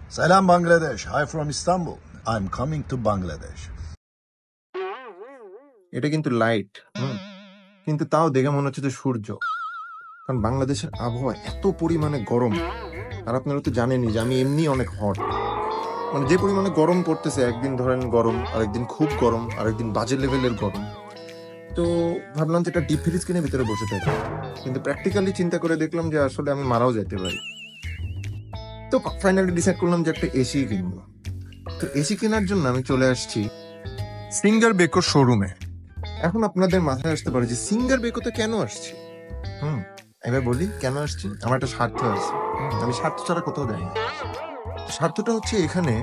Salam Bangladesh. Hi from Istanbul. I'm coming to Bangladesh. এটা কিন্তু light, কিন্তু তাও দেখে মনে হচ্ছে যে সূর্য। কারণ বাংলাদেশের আবহাওয়া এত পরিমাণে গরম, আর আপনারা তো জানেনই যে আমি এমনি অনেক হট। মানে যে পরিমাণে গরম পড়তেছে, একদিন ধরেন গরম, আরেকদিন খুব গরম, আরেকদিন বাজে লেভেলের গরম। তো ভাবলাম যে এটা ডিপ ফ্রিজ কিনে ভিতরে বসে থাকি, কিন্তু প্র্যাকটিক্যালি চিন্তা করে দেখলাম যে আসলে আমি মারাও যেতে পারি। তো ফাইনালি ডিসাইড করলাম যে একটা এসি কিনবো। তো এসি কেনার জন্য আমি চলে আসছি সিঙ্গার বেকোর শোরুমে। এখন আপনাদের মাথায় আসতে পারে যে সিঙ্গার বেকোতে কেন আসছি। এবার বলি কেন আসছি। আমার একটা স্বার্থ আছে, আমি স্বার্থ ছাড়া কোথাও যাই না। স্বার্থটা হচ্ছে এখানে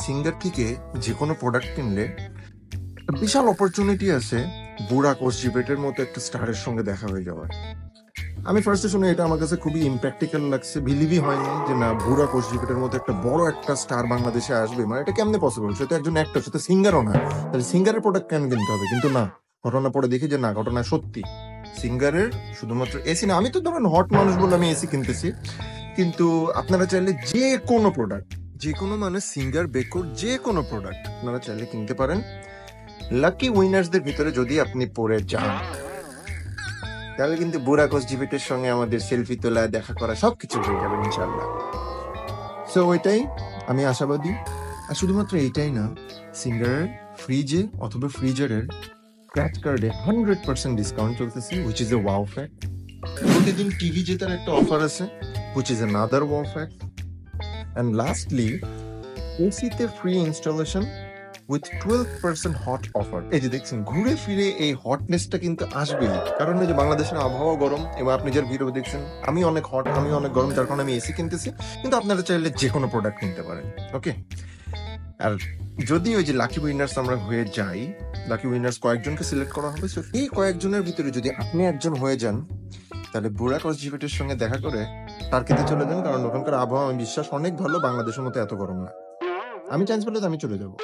সিঙ্গার থেকে যে কোনো প্রোডাক্ট কিনলে একটা বিশাল অপরচুনিটি আছে বুড়া কোচজিপেটের মতো একটা স্টারের সঙ্গে দেখা হয়ে যাওয়ার। আমি ফার্স্টে শুনে এটা আমার কাছে খুবই ইম্প্র্যাকটিক্যাল লাগছে, বিলিভই হয়নি যে না বুড়া কোচজিপেটের মতো একটা বড় একটা স্টার বাংলাদেশে আসবে। মানে এটা কেমনে পসিবল? সে তো একজন অ্যাক্টর, সে তো সিঙ্গারও না, তাহলে সিঙ্গারের প্রোডাক্ট কেন কিনতে হবে? কিন্তু না, ঘটনা পরে দেখি যে না, ঘটনা সত্যি। সিঙ্গারের শুধুমাত্র এসি না, আমি তো ধরেন হট মানুষ বলে আমি এসি কিনতেছি, কিন্তু আপনারা চাইলে যে কোনো প্রোডাক্ট, যে কোনো মানে সিঙ্গার বেকোর যে কোনো প্রোডাক্ট আপনারা চাইলে কিনতে পারেন। লাকি উইনার্সদের ভিতরে যদি আপনি পড়ে যান, তাহলে কিন্তু বুড়া কোচজিপেটের সঙ্গে আমাদের সেলফি তোলা, দেখা করা সবকিছু হয়ে যাবে ইনশাল্লাহ। সো ওইটাই আমি আশাবাদী। আর শুধুমাত্র এইটাই না, সিঙ্গারের ফ্রিজে অথবা ফ্রিজারের ক্র্যাচ কার্ডে 100% ডিসকাউন্ট চলতেছে, which is a wow fact. প্রতিদিন টিভি জেতার একটা অফার আছে, which is another wow fact. And lastly এসিতে free installation with 12% hot offer. এই যে দেখছেন, ঘুরে ফিরে এই হটনেসটা কিন্তু আসবেই, কারণ এই যে বাংলাদেশের আবহাওয়া গরম, এবং আপনি যার ভিডিও দেখছেন আমি অনেক হট, আমি অনেক গরম, যার কারণে আমি এসি কিনতেছি। কিন্তু আপনারা চাইলে যে কোনো প্রোডাক্ট কিনতে পারেন। ওকে, আর যদি ওই যে লাকি উইনার্স আমরা হয়ে যাই, লাকি উইনার্স কয়েকজনকে সিলেক্ট করা হবে, সো এই কয়েকজনের ভিতরে যদি আপনি একজন হয়ে যান, তাহলে বুড়া কোচজিপেটের সঙ্গে দেখা করে টার্কিতে চলে যান, কারণ ওখানকার আবহাওয়া আমি বিশ্বাস অনেক ভালো, বাংলাদেশের মতো এত গরম না। আমি চান্স পেলে তো আমি চলে যাবো।